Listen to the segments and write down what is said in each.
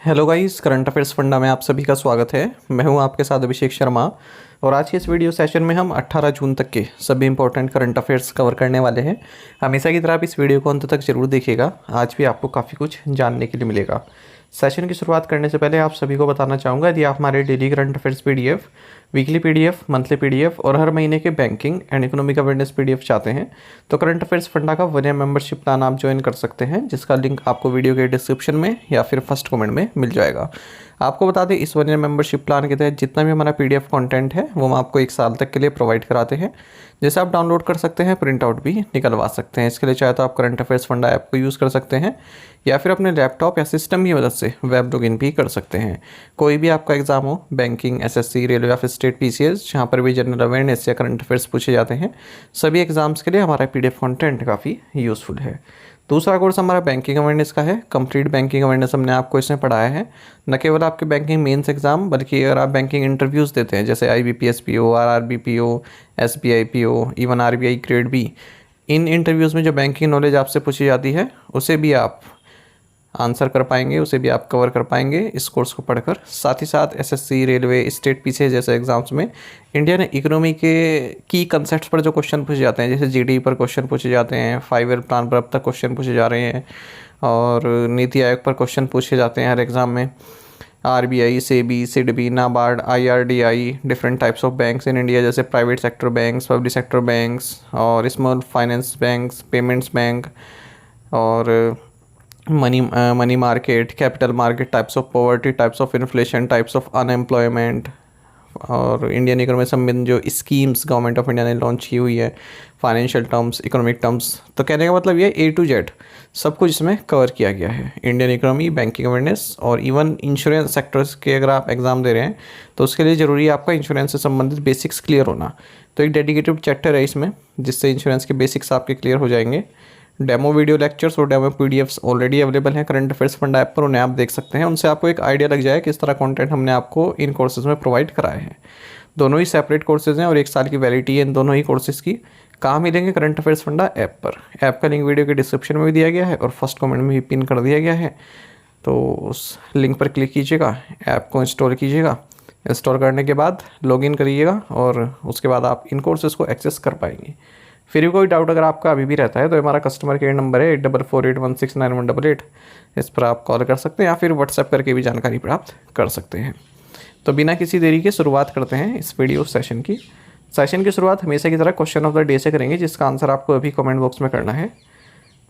Hello guys, current affairs funda में आप सभी का स्वागत है। मैं हूं आपके साथ अभिषेक शर्मा और आज के इस वीडियो सेशन में हम 18 जून तक के सभी इंपॉर्टेंट करंट अफेयर्स कवर करने वाले हैं। हमेशा की तरह आप इस वीडियो को अंत तक जरूर देखिएगा, आज भी आपको काफ़ी कुछ जानने के लिए मिलेगा। सेशन की शुरुआत करने से पहले आप सभी को बताना चाहूँगा, यदि आप हमारे daily current affairs PDF, weekly PDF, monthly PDF और हर महीने के banking and economic awareness PDF चाहते हैं तो करंट अफेयर्स फंडा का 1 ईयर मेंबरशिप प्लान आप ज्वाइन कर सकते हैं, जिसका लिंक आपको वीडियो के डिस्क्रिप्शन में या फिर फर्स्ट कमेंट में मिल जाएगा। आपको बता दें, इस 1 ईयर मेंबरशिप प्लान के तहत जितना भी हमारा पीडीएफ कंटेंट है वो हम आपको 1 साल तक के लिए प्रोवाइड कराते हैं, जैसे आप डाउनलोड कर सकते हैं, प्रिंट आउट भी निकलवा सकते हैं। इसके लिए चाहे तो आप करंट अफेयर्स फंडा ऐप को यूज़ कर सकते हैं या फिर अपने लैपटॉप या सिस्टम की मदद से वेब लॉगिन भी कर सकते हैं। कोई भी आपका एग्जाम हो, बैंकिंग, एसएससी, रेलवे या फिर स्टेट पीसीएस, जहाँ पर भी जनरल अवेयरनेस या करंट अफेयर्स पूछे जाते हैं, सभी एग्जाम्स के लिए हमारा पीडीएफ कंटेंट काफ़ी यूज़फुल है। दूसरा कोर्स हमारा बैंकिंग अवेयरनेस का है। कंप्लीट बैंकिंग अवेयरनेस हमने आपको इसमें पढ़ाया है, न केवल आपके बैंकिंग मेंस एग्जाम, बल्कि अगर आप बैंकिंग इंटरव्यूज़ देते हैं जैसे IBPS PO, RRB PO, SBI PO, even RBI grade B, इन इंटरव्यूज़ में जो बैंकिंग नॉलेज आपसे पूछी जाती है उसे भी आप आंसर कर पाएंगे, उसे भी आप कवर कर पाएंगे इस कोर्स को पढ़कर। साथ ही साथ एसएससी, रेलवे, स्टेट पीसीएस जैसे एग्जाम्स में इंडियन इकोनॉमी के की कंसेप्ट्स पर जो क्वेश्चन पूछे जाते हैं, जैसे जीडीपी पर क्वेश्चन पूछे जाते हैं, 5 ईयर प्लान पर अब तक क्वेश्चन पूछे जा रहे हैं और नीति आयोग पर क्वेश्चन पूछे जाते हैं हर एग्ज़ाम में। RBI, SEBI, SIDBI, NABARD, IRDI, different types of banks in India, जैसे private sector banks, public sector banks और small finance banks, payments bank और money market, capital market, types of poverty, types of inflation, types of unemployment और Indian economy से संबंधित जो schemes government of India ने launch की हुई है, फाइनेंशियल टर्म्स, इकोनॉमिक टर्म्स। तो कहने का मतलब ये A to Z सब कुछ इसमें कवर किया गया है। इंडियन इकोनॉमी, बैंकिंग अवेयरनेस और इवन इंश्योरेंस सेक्टर्स के अगर आप एग्जाम दे रहे हैं तो उसके लिए ज़रूरी है आपका इंश्योरेंस से संबंधित बेसिक्स क्लियर होना। तो एक डेडिकेटेड चैप्टर है इसमें, जिससे इंश्योरेंस के बेसिक्स आपके क्लियर हो जाएंगे। डेमो वीडियो लेक्चर्स और डेमो पीडीएफ्स ऑलरेडी अवेलेबल हैं करंट अफेयर्स फंड ऐप पर, उन्हें आप देख सकते हैं। उनसे आपको एक आइडिया लग जाए किस तरह कंटेंट हमने आपको इन कोर्सेज में प्रोवाइड कराए हैं। दोनों ही सेपरेट कोर्सेज हैं और 1 साल की वैलिडिटी है इन दोनों ही कोर्सेज की। कहाँ मिलेंगे? करंट अफेयर्स फंडा ऐप पर। ऐप का लिंक वीडियो के डिस्क्रिप्शन में भी दिया गया है और फर्स्ट कमेंट में भी पिन कर दिया गया है, तो उस लिंक पर क्लिक कीजिएगा, ऐप को इंस्टॉल कीजिएगा। इंस्टॉल करने के बाद लॉगिन करिएगा और उसके बाद आप इन कोर्सेज को एक्सेस कर पाएंगे। फिर भी कोई डाउट अगर आपका अभी भी रहता है तो हमारा कस्टमर केयर नंबर है 8448169188, इस पर आप कॉल कर सकते हैं या फिर व्हाट्सएप करके भी जानकारी प्राप्त कर सकते हैं। तो बिना किसी देरी के शुरुआत करते हैं इस वीडियो सेशन की। सेशन की शुरुआत हमेशा की तरह क्वेश्चन ऑफ द डे से करेंगे, जिसका आंसर आपको अभी कमेंट बॉक्स में करना है।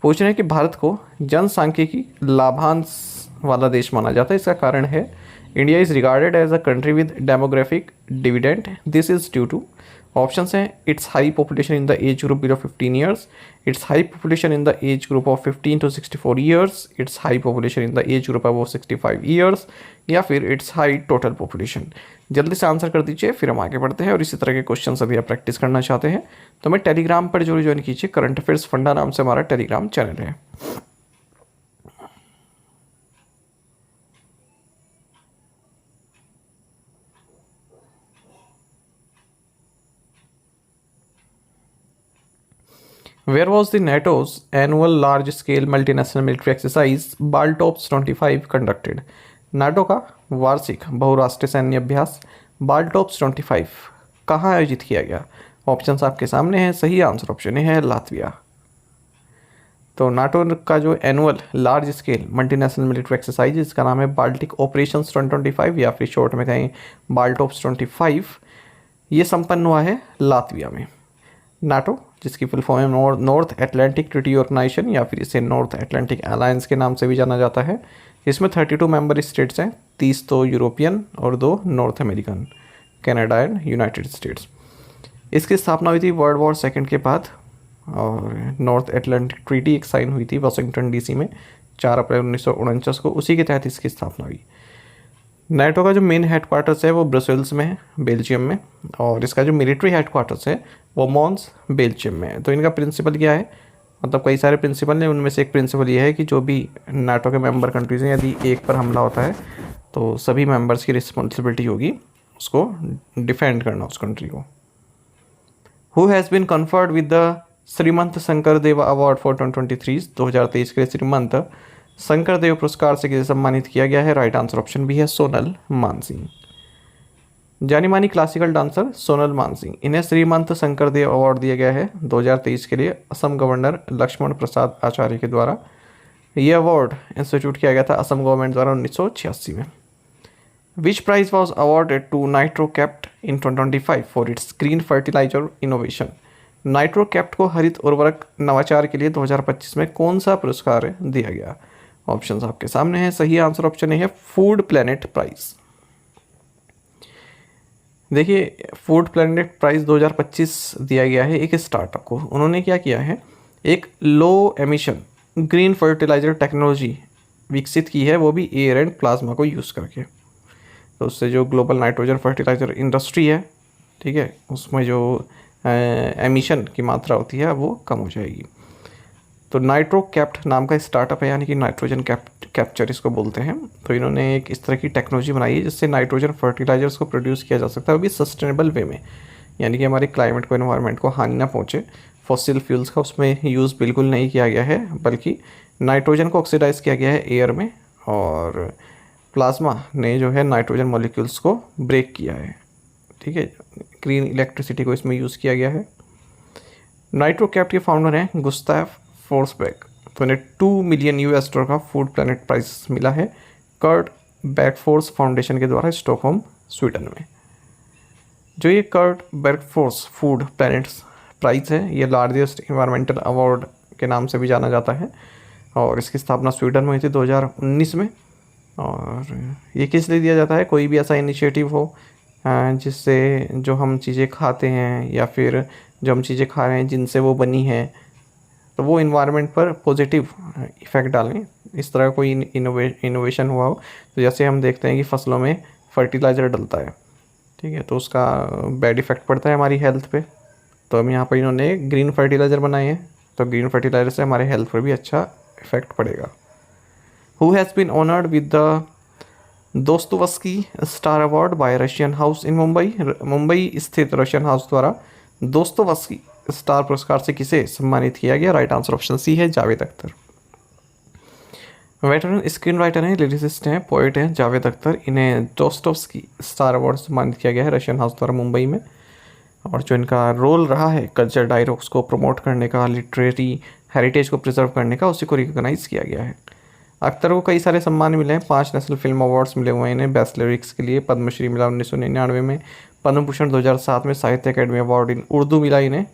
पूछ रहे हैं कि भारत को जनसांख्यिकी लाभांश वाला देश माना जाता है, इसका कारण है India is regarded as a country with demographic dividend. This is due to, options हैं, it's high population in the age group below 15 years, it's high population in the age group of 15 to 64 years, it's high population in the age group above 65 years, या फिर it's high total population. जल्दी से answer कर दीजिए, फिर हम आगे बढ़ते हैं। और इसी तरह के क्वेश्चन अभी आप प्रैक्टिस करना चाहते हैं तो हमें टेलीग्राम पर जरूर ज्वाइन कीजिए। करंट अफेयर्स फंडा नाम से हमारा टेलीग्राम चैनल है। Where was the NATO's annual large-scale multinational military exercise बाल्टोप्स 25 conducted? NATO का वार्षिक बहुराष्ट्रीय सैन्य अभ्यास बाल्टोप्स 25 कहाँ आयोजित किया गया? ऑप्शंस आपके सामने हैं। सही आंसर ऑप्शन ए है लातविया। तो नाटो का जो annual large scale multinational military exercise, इसका नाम है बाल्टिक ऑपरेशंस 2025 या फिर शॉर्ट में कहें बाल्टोप्स 25, ये संपन्न हुआ है लातविया में। नाटो, जिसकी फुल फॉर्म है नॉर्थ एटलांटिक ट्रीटी ऑर्गेनाइजेशन या फिर इसे नॉर्थ एटलांटिक अलायंस के नाम से भी जाना जाता है। इसमें 32 मेंबर स्टेट्स हैं, 30 तो यूरोपियन और 2 north American, Canada and United states. इसकी स्थापना हुई थी वर्ल्ड वॉर सेकेंड के बाद और नॉर्थ एटलांटिक ट्रीटी एक साइन हुई थी वाशिंगटन डीसी में 4 अप्रैल 1949 को, उसी के तहत इसकी स्थापना हुई। नाटो का जो मेन हेडक्वार्टर्स है वो ब्रसेल्स में है, बेल्जियम में, और इसका जो मिलिट्री हेडक्वार्टर्स है वो मॉन्स, बेल्जियम में है। तो इनका प्रिंसिपल क्या है? मतलब कई सारे प्रिंसिपल हैं, उनमें से एक प्रिंसिपल ये है कि जो भी नाटो के मेंबर कंट्रीज़ हैं, यदि एक पर हमला होता है तो सभी मेंबर्स की रिस्पॉन्सिबिलिटी होगी उसको डिफेंड करना, उस कंट्री को। Who has been conferred with the Srimanta Shankar Deva award for 2023? 2023 के लिए श्रीमंत शंकर देव पुरस्कार से किसे सम्मानित किया गया है? राइट आंसर ऑप्शन बी है सोनल मानसिंह। जानी मानी क्लासिकल डांसर सोनल मानसिंह, इन्हें श्रीमंत शंकर देव अवार्ड दिया गया है 2023 के लिए असम गवर्नर लक्ष्मण प्रसाद आचार्य के द्वारा। ये अवार्ड इंस्टीट्यूट किया गया था असम गवर्नमेंट द्वारा 1986 में। Which prize was awarded to Nitrocapt in 2025 for its green fertilizer innovation? Nitrocapt को हरित उर्वरक नवाचार के लिए 2025 में कौन सा पुरस्कार दिया गया? ऑप्शंस आपके सामने हैं। सही आंसर ऑप्शन ए है फूड प्लैनेट प्राइज। देखिए, फूड प्लैनेट प्राइज 2025 दिया गया है एक स्टार्टअप को। उन्होंने क्या किया है, एक लो एमिशन ग्रीन फर्टिलाइजर टेक्नोलॉजी विकसित की है, वो भी एयर एंड प्लाज्मा को यूज़ करके। तो उससे जो ग्लोबल नाइट्रोजन फर्टिलाइजर इंडस्ट्री है, ठीक है, उसमें जो एमिशन की मात्रा होती है वो कम हो जाएगी। तो नाइट्रोकैप्ट नाम का स्टार्टअप है, यानी कि नाइट्रोजन कैप्चर इसको बोलते हैं। तो इन्होंने एक इस तरह की टेक्नोलॉजी बनाई है जिससे नाइट्रोजन फर्टिलाइजर्स को प्रोड्यूस किया जा सकता है, वो भी सस्टेनेबल वे में, यानी कि हमारे क्लाइमेट को, एनवायरनमेंट को हानि ना पहुँचे। फॉसिल फ्यूल्स का उसमें यूज़ बिल्कुल नहीं किया गया है, बल्कि नाइट्रोजन को ऑक्सीडाइज किया गया है एयर में, और प्लाज्मा ने जो है नाइट्रोजन मॉलिक्यूल्स को ब्रेक किया है, ठीक है। ग्रीन इलेक्ट्रिसिटी को इसमें यूज़ किया गया है। नाइट्रोकैप्ट के फाउंडर हैं गुस्ताव फोर्सबेक। तो इन्हें $2 मिलियन का फूड प्लैनेट प्राइज मिला है कर्ट बैकफोर्स फाउंडेशन के द्वारा स्टॉकहोम स्वीडन में। जो ये कर्ट बैकफोर्स फूड प्लैनेट प्राइज है, ये लार्जेस्ट इन्वायरमेंटल अवार्ड के नाम से भी जाना जाता है, और इसकी स्थापना स्वीडन में हुई थी 2019 में। और ये किस लिए दिया जाता है? कोई भी ऐसा इनिशिएटिव हो जिससे जो हम चीज़ें खाते हैं या फिर जो हम चीज़ें खा रहे हैं जिनसे वो बनी हैं, तो वो इन्वायरमेंट पर पॉजिटिव इफ़ेक्ट डालें। इस तरह कोई इनोवेशन हुआ हो, तो जैसे हम देखते हैं कि फसलों में फर्टिलाइज़र डलता है, ठीक है, तो उसका बैड इफ़ेक्ट पड़ता है हमारी हेल्थ पे। तो हम यहाँ पर इन्होंने ग्रीन फर्टिलाइज़र बनाए हैं, तो ग्रीन फर्टिलाइज़र से हमारे हेल्थ पर भी अच्छा इफ़ेक्ट पड़ेगा। Who has been honoured with the Dostoevsky star award by Russian house in Mumbai? Mumbai स्थित रशियन हाउस द्वारा दोस्तोवस्की स्टार पुरस्कार से किसे सम्मानित किया गया? राइट आंसर ऑप्शन सी है Javed Akhtar. Veteran screen writer हैं, लिरिसिस्ट हैं, पोएट हैं जावेद अख्तर। इन्हें दोस्तोवस्की स्टार अवार्ड सम्मानित किया गया है रशियन हाउस द्वारा मुंबई में। और जो इनका रोल रहा है कल्चर डायलॉग्स को प्रमोट करने का, लिटरेरी हेरिटेज को प्रिजर्व करने का, उसी को रिकॉग्नाइज किया गया है। अख्तर को कई सारे सम्मान मिले हैं। 5 नेशनल फिल्म अवार्ड्स मिले हुए हैं इन्हें। बेस्ट लिरिक्स के लिए पद्मश्री मिला 1999 में, पद्म भूषण 2007 में, साहित्य अकेडमी अवार्ड इन उर्दू मिला इन्हें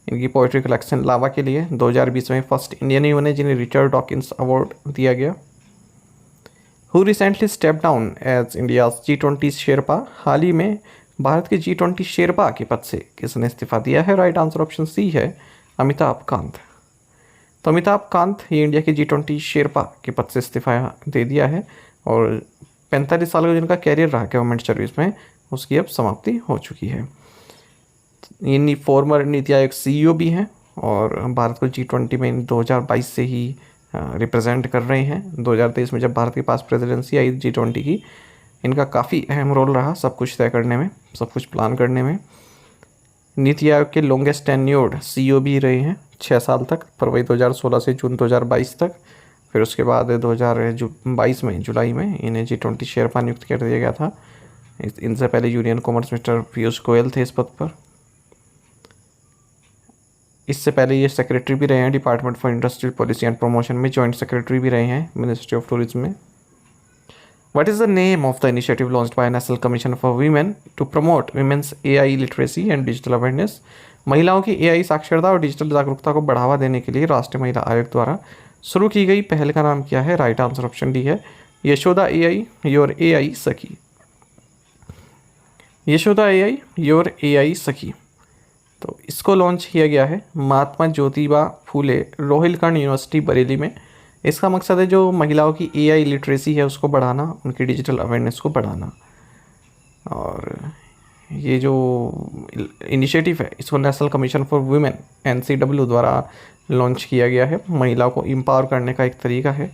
इनकी पोइट्री कलेक्शन लावा के लिए। 2020 में फर्स्ट इंडियन ही बने जिन्हें रिचर्ड डॉकिंस अवार्ड दिया गया। Who recently step down as India G20 sherpa? हाल ही में भारत के G20 शेरपा के पद से किसने इस्तीफा दिया है? राइट आंसर ऑप्शन सी है अमिताभ कांत। तो अमिताभ कांत ये इंडिया के G20 शेरपा के पद से इस्तीफा दे दिया है, और 45 साल का जिनका कैरियर रहा गवर्नमेंट सर्विस में, उसकी अब समाप्ति हो चुकी है। ये फॉर्मर नीति आयोग CEO भी हैं, और भारत को G20 में 2022 से ही रिप्रेजेंट कर रहे हैं। 2023 में जब भारत के पास प्रेसिडेंसी आई G20 की, इनका काफ़ी अहम रोल रहा सब कुछ तय करने में, सब कुछ प्लान करने में। नीति आयोग के लॉन्गेस्ट टेन्योर्ड CEO भी रहे हैं 6 साल तक, फरवरी 2016 से जून 2022 तक। फिर उसके बाद 2022 में जुलाई में इन्हें G20 शेरपा नियुक्त कर दिया गया था। इनसे पहले union commerce minister Piyush Goyal थे इस पद पर। इससे पहले ये सेक्रेटरी भी रहे हैं department for industrial policy and promotion में, जॉइंट सेक्रेटरी भी रहे हैं मिनिस्ट्री ऑफ टूरिज्म में। What is the name of the initiative launched by National Commission for Women to promote women's AI literacy and digital awareness? महिलाओं की AI साक्षरता और digital जागरूकता को बढ़ावा देने के लिए राष्ट्रीय महिला आयोग द्वारा शुरू की गई पहल का नाम क्या है? राइट आंसर ऑप्शन डी है यशोदा AI योर AI सखी। यशोदा AI योर AI सखी, तो इसको लॉन्च किया गया है महात्मा ज्योतिबा फूले रोहिलखंड यूनिवर्सिटी बरेली में। इसका मकसद है जो महिलाओं की AI लिटरेसी है उसको बढ़ाना, उनकी डिजिटल अवेयरनेस को बढ़ाना। और ये जो इनिशिएटिव है इसको national commission for women NCW द्वारा लॉन्च किया गया है। महिलाओं को एम्पावर करने का एक तरीका है।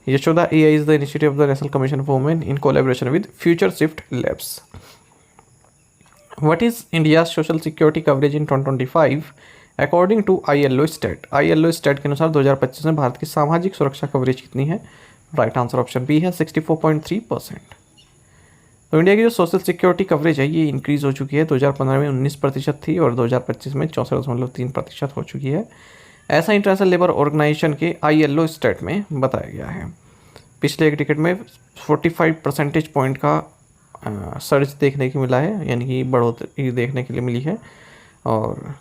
Yashoda AI is the initiative of the national commission for women in collaboration with future shift labs. What is India's social security coverage in 2025 according to ILO stat, ILO stat के अनुसार 2025 में भारत की सामाजिक सुरक्षा कवरेज कितनी है? राइट आंसर ऑप्शन बी है 64.3%। तो इंडिया की जो सोशल सिक्योरिटी कवरेज है ये इंक्रीज़ हो चुकी है। 2015 में 19% थी और 2025 में 64.3% हो चुकी है। ऐसा इंटरनेशनल लेबर ऑर्गेनाइजेशन के ILO स्टैट में बताया गया है। पिछले एक टिकट में 45 परसेंटेज पॉइंट का सर्च देखने को मिला है, यानी कि बढ़ोतरी देखने के लिए मिली है। और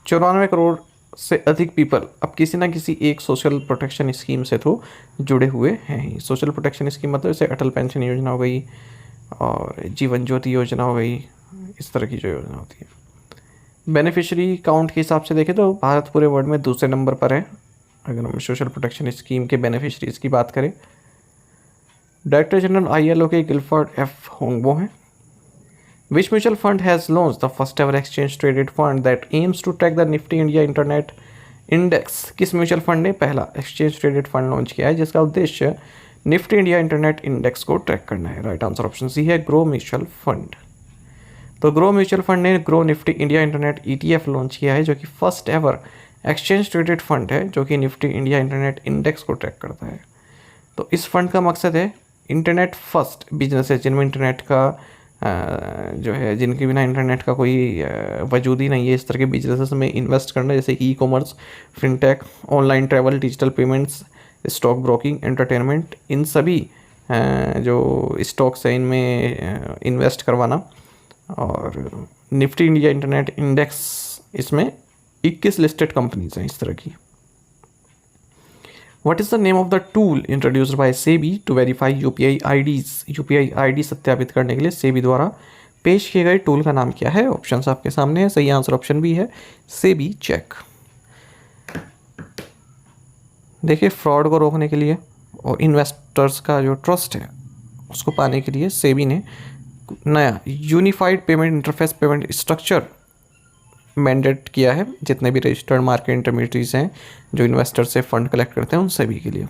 94 करोड़ से अधिक पीपल अब किसी ना किसी एक सोशल प्रोटेक्शन स्कीम से तो जुड़े हुए हैं। सोशल प्रोटेक्शन स्कीम मतलब जैसे अटल पेंशन योजना हो गई और जीवन ज्योति योजना हो गई, इस तरह की जो योजना होती है। बेनिफिशियरी काउंट के हिसाब से देखें तो भारत पूरे वर्ल्ड में दूसरे नंबर पर है अगर हम सोशल प्रोटेक्शन स्कीम के बेनिफिशरीज की बात करें। डायरेक्टर जनरल ILO के गिलफर्ड F. होंगबो हैं। Which mutual fund has launched the first ever exchange traded fund that aims to track the Nifty India Internet Index? किस म्यूचुअल फंड ने पहला exchange traded fund launch किया है जिसका उद्देश्य Nifty India internet index को track करना है? राइट आंसर ऑप्शन सी है ग्रो म्यूचुअल फंड। तो ग्रो म्यूचुअल फंड ने grow Nifty India internet ETF launch किया है जो कि first ever exchange traded fund है जो कि निफ्टी इंडिया इंटरनेट इंडेक्स को ट्रैक करता है। तो इस फंड का मकसद है इंटरनेट फर्स्ट बिजनेस जिनमें इंटरनेट का जो है जिनके बिना इंटरनेट का कोई वजूद ही नहीं है, इस तरह के बिजनेसेस में इन्वेस्ट करना, जैसे E-कॉमर्स, fintech, online travel, digital payments, stock broking, entertainment, इन सभी जो स्टॉक्स हैं इनमें इन्वेस्ट करवाना। और निफ्टी इंडिया इंटरनेट इंडेक्स इसमें 21 लिस्टेड कंपनीज हैं इस तरह की। What is the name of the tool introduced by SEBI to verify UPI IDs? UPI ID सत्यापित करने के लिए सेबी द्वारा पेश किए गए टूल का नाम क्या है? ऑप्शंस आपके सामने है। सही आंसर ऑप्शन बी है सेबी चेक। देखिए, फ्रॉड को रोकने के लिए और इन्वेस्टर्स का जो ट्रस्ट है उसको पाने के लिए सेबी ने नया unified payment interface payment structure mandate किया है जितने भी रजिस्टर्ड मार्केट इंटरमीडिएटरीज हैं जो इन्वेस्टर से फंड कलेक्ट करते हैं उन सभी के लिए।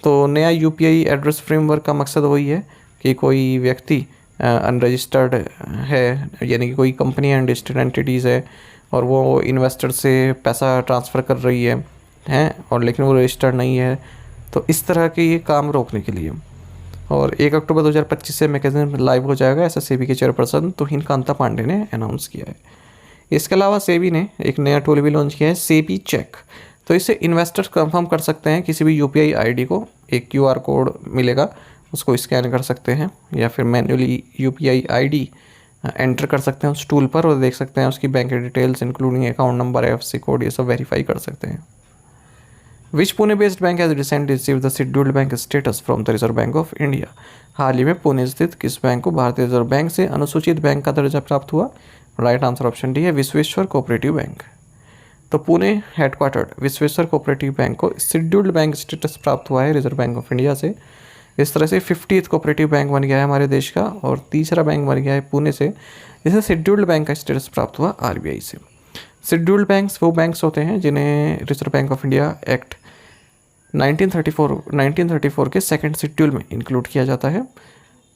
तो नया UPI एड्रेस फ्रेमवर्क का मकसद वही है कि कोई व्यक्ति अनरजिस्टर्ड है, यानी कि कोई कंपनी अनरजिस्टर्ड एंटिटीज़ है और वो इन्वेस्टर से पैसा ट्रांसफ़र कर रही है और लेकिन वो रजिस्टर्ड नहीं है, तो इस तरह के ये काम रोकने के लिए। और 1 अक्टूबर 2025 से मैकेनिज्म लाइव हो जाएगा, ऐसा सेबी के चेयरपर्सन तुहिन कांता पांडे ने अनाउंस किया है। इसके अलावा सेबी ने एक नया टूल भी लॉन्च किया है सेबी चेक। तो इससे इन्वेस्टर्स कंफर्म कर सकते हैं किसी भी UPI ID को, एक QR कोड मिलेगा उसको स्कैन कर सकते हैं या फिर मैन्युअली UPI ID एंटर कर सकते हैं उस टूल पर और देख सकते हैं उसकी bank details including account number, IFSC code, ये सब वेरीफाई कर सकते हैं। Which Pune based bank has recently received the scheduled bank status from the Reserve Bank of India? हाल ही में पुणे स्थित किस बैंक को भारतीय रिजर्व बैंक से अनुसूचित बैंक का दर्जा प्राप्त हुआ? राइट आंसर ऑप्शन डी है विश्वेश्वर कोऑपरेटिव बैंक। तो Pune headquartered Vishweshwar cooperative bank को शेड्यूल्ड बैंक स्टेटस प्राप्त हुआ है रिजर्व बैंक ऑफ इंडिया से। इस तरह से 50th कोऑपरेटिव बैंक बन गया है हमारे देश का और तीसरा बैंक बन गया है पुणे से जिसे शेड्यूल्ड बैंक का स्टेटस प्राप्त हुआ RBI से। शेड्यूल्ड बैंक्स वो बैंक्स होते हैं जिन्हें reserve Bank of India act 1934 के सेकंड शेड्यूल में इंक्लूड किया जाता है।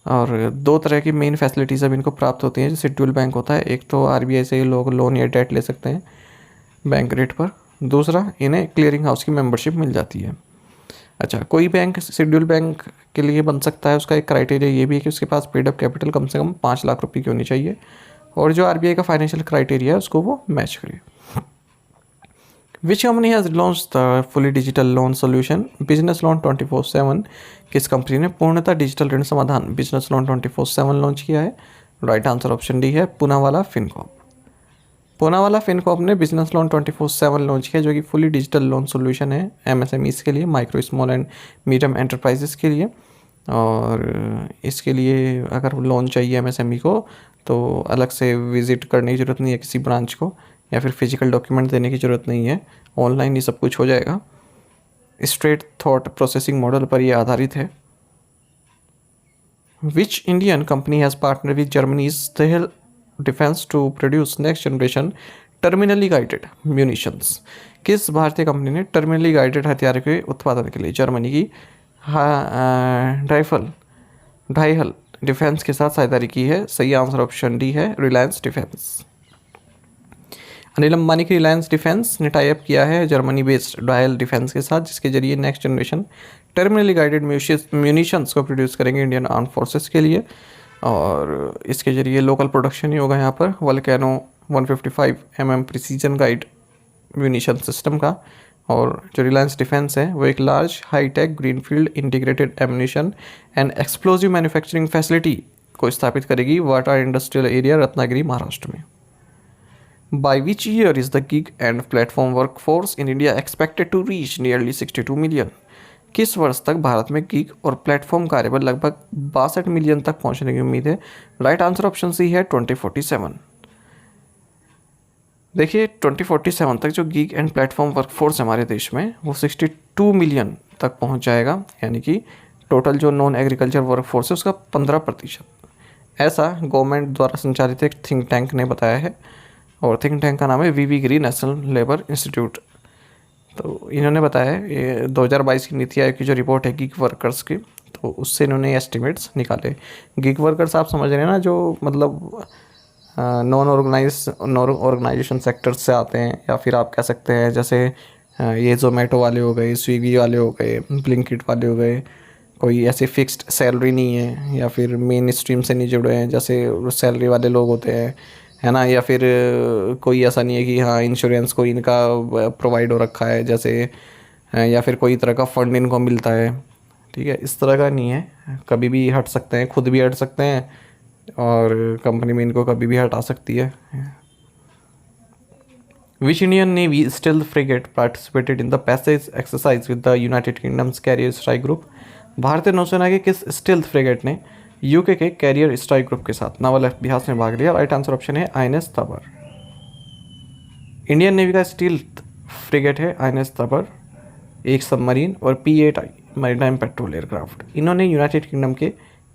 और 2 तरह की मेन फैसिलिटीज़ अब इनको प्राप्त होती हैं। जो शेड्यूल बैंक होता है, एक तो RBI से लोग लोन या डेट ले सकते हैं बैंक रेट पर, दूसरा इन्हें क्लियरिंग हाउस की मेंबरशिप मिल जाती है। अच्छा, कोई बैंक शेड्यूल बैंक के लिए बन सकता है, उसका एक क्राइटेरिया ये भी है कि उसके पास पेड अप कैपिटल कम से कम 5 लाख रुपये की होनी चाहिए और जो RBI का फाइनेंशियल क्राइटेरिया है उसको वो मैच करे। Which company has launch the fully digital loan solution business loan 24/7? किस कंपनी ने पूर्णतः डिजिटल ऋण समाधान बिजनेस लोन 24/7 लॉन्च किया है? राइट आंसर ऑप्शन डी है पूनावाला फिनकॉर्प। पूनावाला फिनकॉर्प ने बिजनेस लोन 24/7 लॉन्च किया जो कि फुली डिजिटल लोन सोल्यूशन है MSMEs के लिए, micro small and medium enterprises के लिए। और इसके लिए अगर लोन चाहिए MSME को तो अलग से विज़िट करने की ज़रूरत नहीं है किसी ब्रांच को या फिर फिजिकल डॉक्यूमेंट देने की ज़रूरत नहीं है, ऑनलाइन ही सब कुछ हो जाएगा। स्ट्रेट थॉट प्रोसेसिंग मॉडल पर यह आधारित है। Which Indian company has partner with Germany's Diehl defence to produce next generation terminally guided munitions? किस भारतीय कंपनी ने टर्मिनली गाइडेड हथियार के उत्पादन के लिए जर्मनी की ढाईहल डिफेंस के साथ साझेदारी की है? सही आंसर ऑप्शन डी है रिलायंस डिफेंस। अनिल अंबानी की रिलायंस डिफेंस ने टाई अप किया है जर्मनी बेस्ड डायल डिफेंस के साथ, जिसके जरिए next generation terminally guided munitions को प्रोड्यूस करेंगे इंडियन आर्म फोर्सेस के लिए। और इसके जरिए लोकल प्रोडक्शन ही होगा यहाँ पर volcano 155 precision guide munition system का। और जो रिलायंस डिफेंस है वो एक large high tech greenfield integrated ammunition and explosive manufacturing facility को स्थापित करेगी वाटा इंडस्ट्रियल एरिया रत्नागिरी महाराष्ट्र में। By which year is the gig and platform workforce in India expected to reach nearly 62 million? किस वर्ष तक भारत में गिग और प्लेटफॉर्म कार्यबल लगभग 62 मिलियन तक पहुंचने की उम्मीद है? राइट आंसर ऑप्शन सी है 2047। देखिए 2047 तक जो गिग एंड प्लेटफॉर्म वर्कफोर्स हमारे देश में वो 62 मिलियन तक पहुंच जाएगा, यानी कि टोटल जो नॉन एग्रीकल्चर वर्कफोर्स है उसका 15%। ऐसा गवर्नमेंट द्वारा संचालित एक थिंक टैंक ने बताया है, और थिंक टैंक का नाम है वीवी गिरी नेशनल लेबर इंस्टीट्यूट। तो इन्होंने बताया है ये 2022 की नीति आयोग की जो रिपोर्ट है गिग वर्कर्स की, तो उससे इन्होंने एस्टिमेट्स निकाले। गिग वर्कर्स आप समझ रहे हैं ना, जो मतलब नॉन ऑर्गेनाइजेशन सेक्टर से आते हैं, या फिर आप कह सकते हैं जैसे ये जोमेटो वाले हो गए, स्विगी वाले हो गए, ब्लिंकिट वाले हो गए। कोई ऐसी फिक्स्ड सैलरी नहीं है, या फिर मेन स्ट्रीम से नहीं जुड़े हैं जैसे सैलरी वाले लोग होते हैं, है ना। या फिर कोई ऐसा नहीं है कि हाँ इंश्योरेंस कोई इनका प्रोवाइड हो रखा है जैसे, या फिर कोई तरह का फंड इनको मिलता है, ठीक है, इस तरह का नहीं है। कभी भी हट सकते हैं, खुद भी हट सकते हैं, और कंपनी में इनको कभी भी हटा सकती है। Which Indian navy stealth frigate participated in the passage exercise with the United kingdoms carrier strike group? भारतीय नौसेना के किस स्टील्थ फ्रिगेट ने यूके के कैरियर स्ट्राइक ग्रुप के साथ नावल अभ्यास में भाग लिया? राइट आंसर ऑप्शन है आईएनएस तबर। इंडियन नेवी का स्टील्थ फ्रिगेट है आईएनएस तबर, एक सबमरीन और P8 मैरीटाइम पेट्रोल एयरक्राफ्ट। इन्होंने यूनाइटेड किंगडम के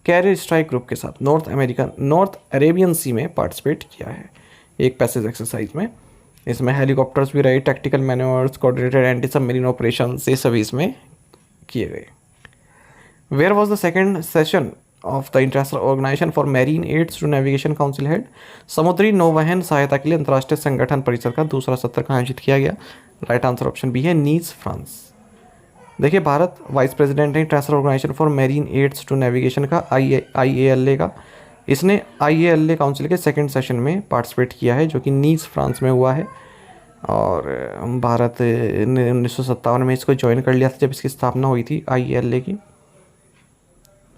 कैरियर स्ट्राइक ग्रुप के साथ नॉर्थ अरेबियन सी में पार्टिसिपेट किया है एक पैसेज एक्सरसाइज में। इसमें हेलीकॉप्टर्स भी रहे, tactical manoeuvres, coordinated anti submarine operation, ये सभी इसमें किए गए। Where was the second session of the international organisation for marine aids to navigation council held? समुद्री नौवहन सहायता के लिए अंतर्राष्ट्रीय संगठन परिषद का दूसरा सत्र का आयोजित किया गया? राइट आंसर ऑप्शन बी है नीस, फ्रांस। देखिए भारत वाइस प्रेसिडेंट है international organisation for marine aids to navigation का, IALA का। इसने IALA काउंसिल के सेकेंड सेशन में पार्टिसिपेट किया है जो कि नीस, फ्रांस में हुआ है। और भारत ने 1957 में इसको ज्वाइन कर लिया था जब इसकी स्थापना हुई थी IALA की।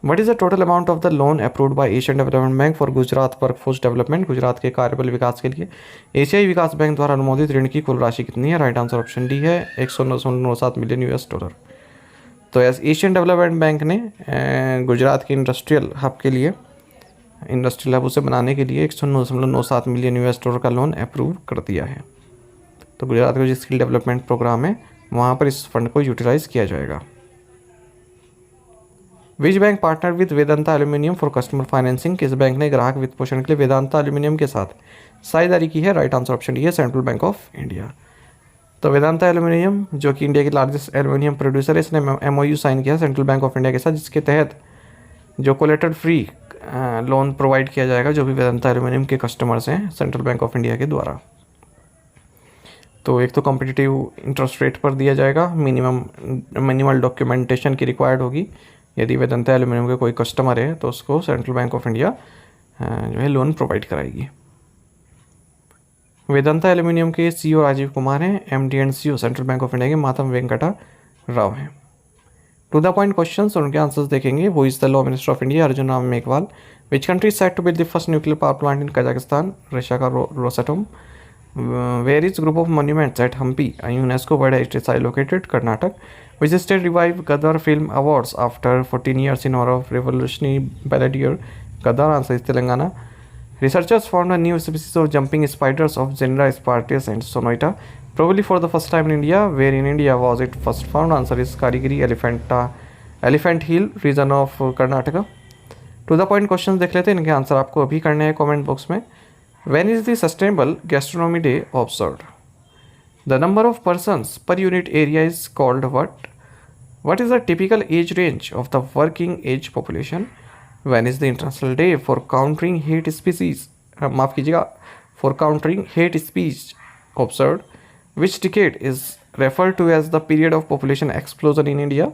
What is the total amount of the loan approved by Asian Development Bank for Gujarat workforce development? Gujarat के कार्यबल विकास के लिए एशियाई विकास बैंक द्वारा अनुमोदित ऋण की कुल राशि कितनी है? राइट आंसर ऑप्शन डी है 109.97 मिलियन $। तो एशियन डेवलपमेंट बैंक ने गुजरात के इंडस्ट्रियल हब के लिए, इंडस्ट्रियल हब उसे बनाने के लिए 109.97 मिलियन $, का लोन अप्रूव कर दिया है। तो गुजरात का जो स्किल डेवलपमेंट प्रोग्राम है वहाँ पर इस फंड को यूटिलाइज किया जाएगा। Which bank partner with Vedanta aluminium for customer financing? किस बैंक ने ग्राहक वित्त पोषण के लिए वेदांता एल्यूमिनियम के साथ साझेदारी की है? राइट आंसर ऑप्शन डी है सेंट्रल बैंक ऑफ इंडिया। तो वेदांता एल्यूमिनियम जो कि इंडिया की लार्जेस्ट एल्यूमिनियम प्रोड्यूसर है, इसने MOU साइन किया सेंट्रल बैंक ऑफ इंडिया के साथ, जिसके तहत जो कोलेटरल फ्री लोन प्रोवाइड किया जाएगा जो भी वेदांता एल्यूमिनियम के कस्टमर्स हैं सेंट्रल बैंक ऑफ इंडिया के द्वारा। तो एक तो कॉम्पिटिटिव इंटरेस्ट रेट पर दिया जाएगा, मिनिमल डॉक्यूमेंटेशन की रिक्वायर्ड होगी। यदि वेदांता एल्यूमिनियम के कोई कस्टमर है तो उसको सेंट्रल बैंक ऑफ इंडिया जो है लोन प्रोवाइड कराएगी। वेदांता एल्यूमिनियम के CEO राजीव कुमार हैं, MD and CEO central bank of India के मातम वेंकटा राव हैं। टू द पॉइंट क्वेश्चंस और उनके आंसर्स देखेंगे। वो is the law minister of India Arjun Ram Meghwal? Which country set to build the first nuclear power plant in Kazakhstan? Russia का Rosatom. Where is group of monuments at Hampi UNESCO world heritage site located? Karnataka. Which state revived Gadar Film Awards after 14 years in honor of revolutionary balladeer Gadar? Answer is Telangana. Researchers found a new species of jumping spiders of genera Spartius and Sonoita, probably for the first time in India. Where in India was it first found? Answer is Karigiri Elephant Hill region of Karnataka. To the point questions देख लेते हैं, इनके answer आपको अभी करने हैं comment box में। When is the Sustainable Gastronomy Day observed? The number of persons per unit area is called what? What is the typical age range of the working age population? When is the International Day for Countering Hate Species? माफ़ कीजिएगा, for Countering Hate Speech observed? Which decade is referred to as the period of population explosion in India?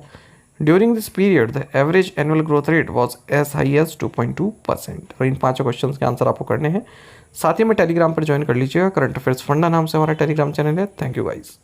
During this period, the average annual growth rate was as high as 2.2%। और इन पांचों questions के answer आपको करने हैं। साथ ही में Telegram पर join कर लीजिएगा। करंट अफेयर्स फंडा नाम से हमारा टेलीग्राम चैनल है। Thank you guys.